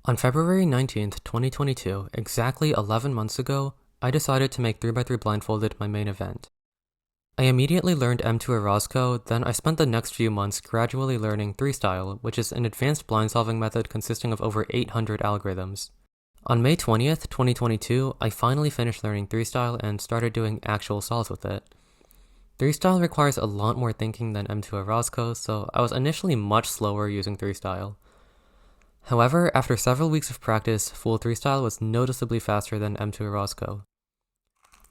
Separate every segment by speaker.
Speaker 1: On February 19th, 2022, exactly 11 months ago, I decided to make 3x3 Blindfolded my main event. I immediately learned M2 Orozco, then I spent the next few months gradually learning 3-style, which is an advanced blind solving method consisting of over 800 algorithms. On May 20th, 2022, I finally finished learning 3-style and started doing actual solves with it. 3-style requires a lot more thinking than M2 Orozco, so I was initially much slower using 3-style. However, after several weeks of practice, full 3-style was noticeably faster than M2 Orozco.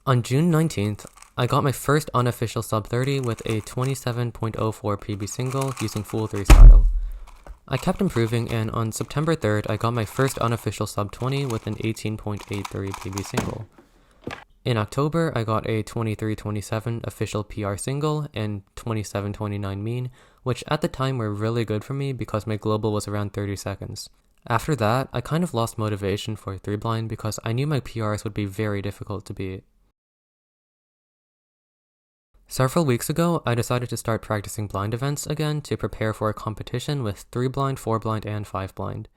Speaker 1: On June 19th, I got my first unofficial sub 30 with a 27.04 PB single using full 3-style. I kept improving, and on September 3rd, I got my first unofficial sub 20 with an 18.83 PB single. In October, I got a 23.27 official PR single and 27.29 mean, which at the time were really good for me because my global was around 30 seconds. After that, I kind of lost motivation for 3-blind because I knew my PRs would be very difficult to beat. Several weeks ago, I decided to start practicing blind events again to prepare for a competition with 3-blind, 4-blind, and 5-blind.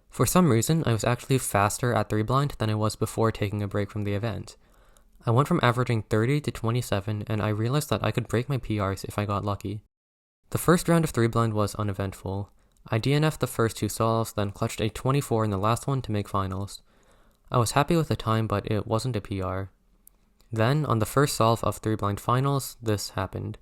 Speaker 1: For some reason, I was actually faster at 3-blind than I was before taking a break from the event. I went from averaging 30 to 27, and I realized that I could break my PRs if I got lucky. The first round of 3-blind was uneventful. I DNF'd the first two solves, then clutched a 24 in the last one to make finals. I was happy with the time, but it wasn't a PR. Then, on the first solve of 3-blind finals, this happened.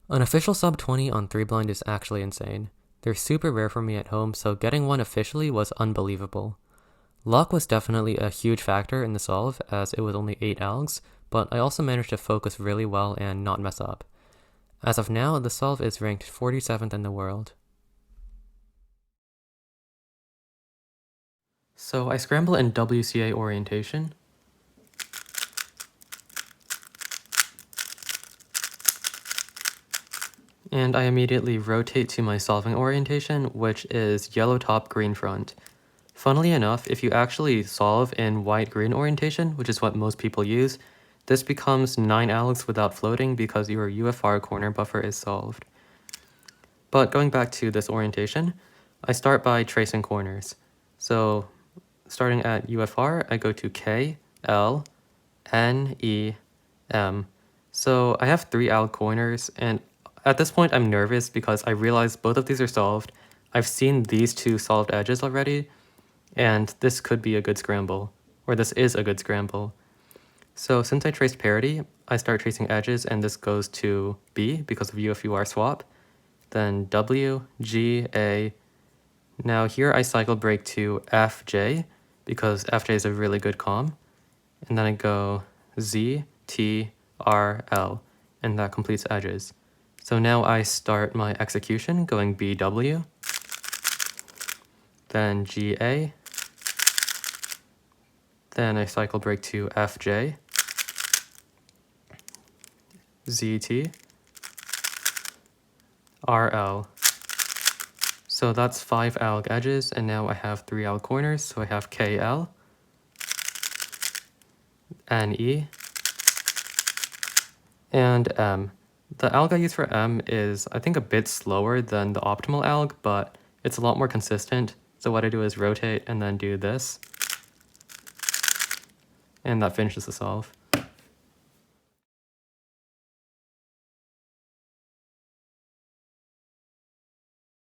Speaker 1: An official sub 20 on 3-blind is actually insane. They're super rare for me at home, so getting one officially was unbelievable. Luck was definitely a huge factor in the solve, as it was only 8 algs, but I also managed to focus really well and not mess up. As of now, the solve is ranked 47th in the world. So I scramble in WCA orientation. And I immediately rotate to my solving orientation, which is yellow top, green front. Funnily enough, if you actually solve in white-green orientation, which is what most people use, this becomes 9 algs without floating because your UFR corner buffer is solved. But going back to this orientation, I start by tracing corners. So starting at UFR, I go to K, L, N, E, M. So I have 3 alg corners, and at this point I'm nervous because I realize both of these are solved. I've seen these two solved edges already, and this could be a good scramble, or this is a good scramble. So since I traced parity, I start tracing edges, and this goes to B because of UFUR swap, then W, G, A. Now here I cycle break to F, J, because F, J is a really good comm, and then I go Z, T, R, L, and that completes edges. So now I start my execution going B, W, then G, A, then I cycle break to F, J, Z, T, R, L. So that's 5 alg edges, and now I have 3 alg corners, so I have K, L, N, E, and M. The alg I use for M is, I think, a bit slower than the optimal alg, but it's a lot more consistent. So what I do is rotate and then do this, and that finishes the solve.